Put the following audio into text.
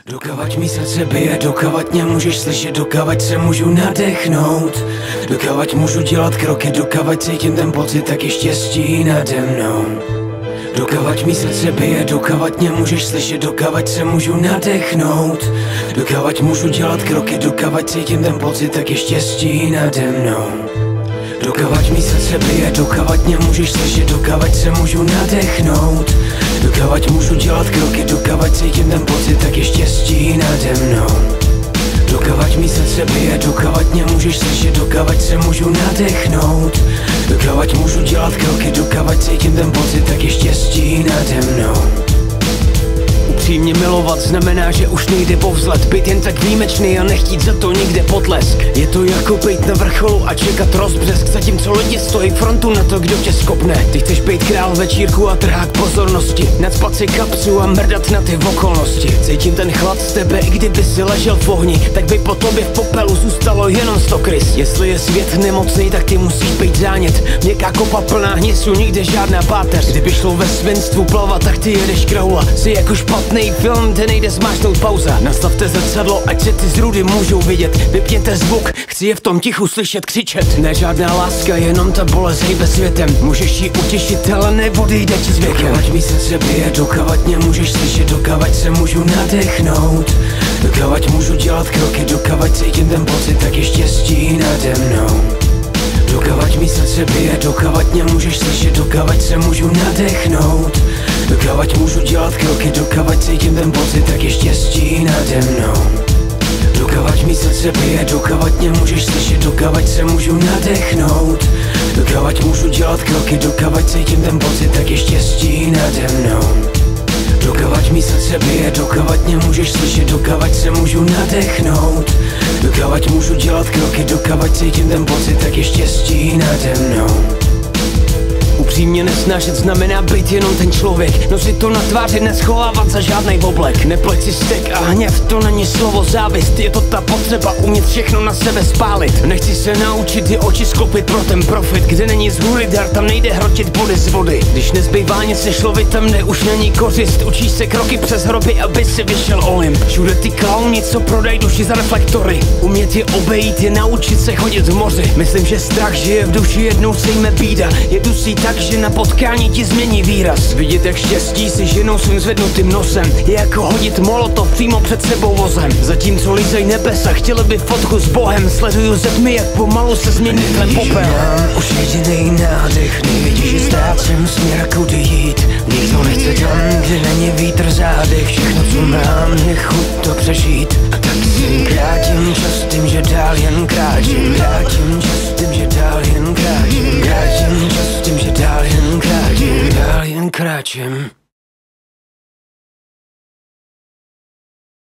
Dokavať mi srdce bije, dokavať mě můžeš slyšet, dokavať se můžu nadechnout, dokavať můžu dělat kroky, dokavať cítím ten pocit, tak je štěstí nade mnou. Dokavať mi srdce bije, dokavať mě můžeš slyšet, dokavať se můžu nadechnout, dokavať můžu dělat kroky, dokavať cítím ten pocit, tak je štěstí nade mnou. Dokavať mi srdce bije, dokavať mě můžeš slyšet, dokavať se můžu nadechnout, dokavať můžu dělat kroky, dokavať cítím ten pocit, tak je štěstí nade mnou. Dokavať mi srdce bije, dokavať mě můžeš slyšet, dokavať se můžu nadechnout, dokavať můžu dělat kroky, dokavať cítím ten pocit, tak je štěstí nade mnou. Upřímně milovat znamená, že už nejde povzlet, být jen tak výjimečný a nechtít za to nikde potlesk. Je to jako být na vrcholu a čekat rozbřesk, zatímco lidi stojí frontu na to, kdo tě skopne. Ty chceš být král večírku a trhák pozornosti, nacpat si kapsu a mrdat na ty okolnosti. Cítím ten chlad z tebe, i kdyby si ležel v ohni, tak by po tobě v popelu zůstalo jenom 100 krys. Jestli je svět nemocný, tak ty musíš být zánět, měkká kopa plná hnisu, nikde žádná páteř. Kdyby šlo ve svinstvu plavat, tak ty jedeš kraula, jsi jako špatný film, kde nejde zmáčknout pauza. Nastavte zrcadlo, ať se ty zrůdy můžou vidět, vypněte zvuk, chci je v tom tichu slyšet křičet. Ne žádná láska, jenom ta bolest hejbe světem, můžeš ji utěšit, ale neodejde ti s věkem. Dokavať mi srdce bije, dokavať mě můžeš slyšet, dokavať se můžu nadechnout, dokavať můžu dělat kroky, dokavať cítím ten pocit, tak je štěstí nade mnou. Dokavať mi srdce bije, dokavať mě můžeš slyšet, dokavať se můžu nadechnout, dokavať můžu dělat kroky, dokavať cítím ten pocit, tak je štěstí nade mnou. Dokavať mi srdce bije, dokavať mě můžeš slyšet, dokavať se můžu nadechnout, dokavať můžu dělat kroky, dokavať cítím ten pocit, tak je štěstí nade mnou. Dokavať mi srdce bije, dokavať mě můžeš slyšet, dokavať se můžu nadechnout, dokavať můžu dělat kroky, dokavať cítím ten pocit, tak je štěstí nade mnou. Upřímně nesnášet znamená být jenom ten člověk, nosit to na tváři, neschovávat za žádnej oblek. Nepleť si stek a hněv, to není slovo závist, je to ta potřeba umět všechno na sebe spálit. Nechci se naučit ty oči sklopit pro ten profit, kde není zhůry dar, tam nejde hrotit body z vody. Když nezbývá nic než lovit, tam už není kořist, učíš se kroky přes hroby, aby si vyšel Olymp. Všude ty klauni, co prodají duši za reflektory, umět je obejít je naučit se chodit v moři. Myslím, že strach žije v duši, jednou se jme bída, je dusí tak, že na potkání ti změní výraz. Vidět, jak štěstí si ženou svým zvednutým nosem, je jako hodit molotov přímo před sebou vozem. Zatímco lízej nebesa, chtěli by fotku s Bohem, sleduju ze tmy, jak pomalu se změní ten popel. Už jedinej nádech, nevidíš, že ztrácím směr, kudy jít. Nikdo nechce tam, kde není vítr zádech, všechno, co mám, je chuť to přežít. A tak si krátím čas tím, že dál jen kráčím, krátím čas tím, že dál jen kráčím, krátím čas tím, že dál jen kráčím, dál jen kráčím.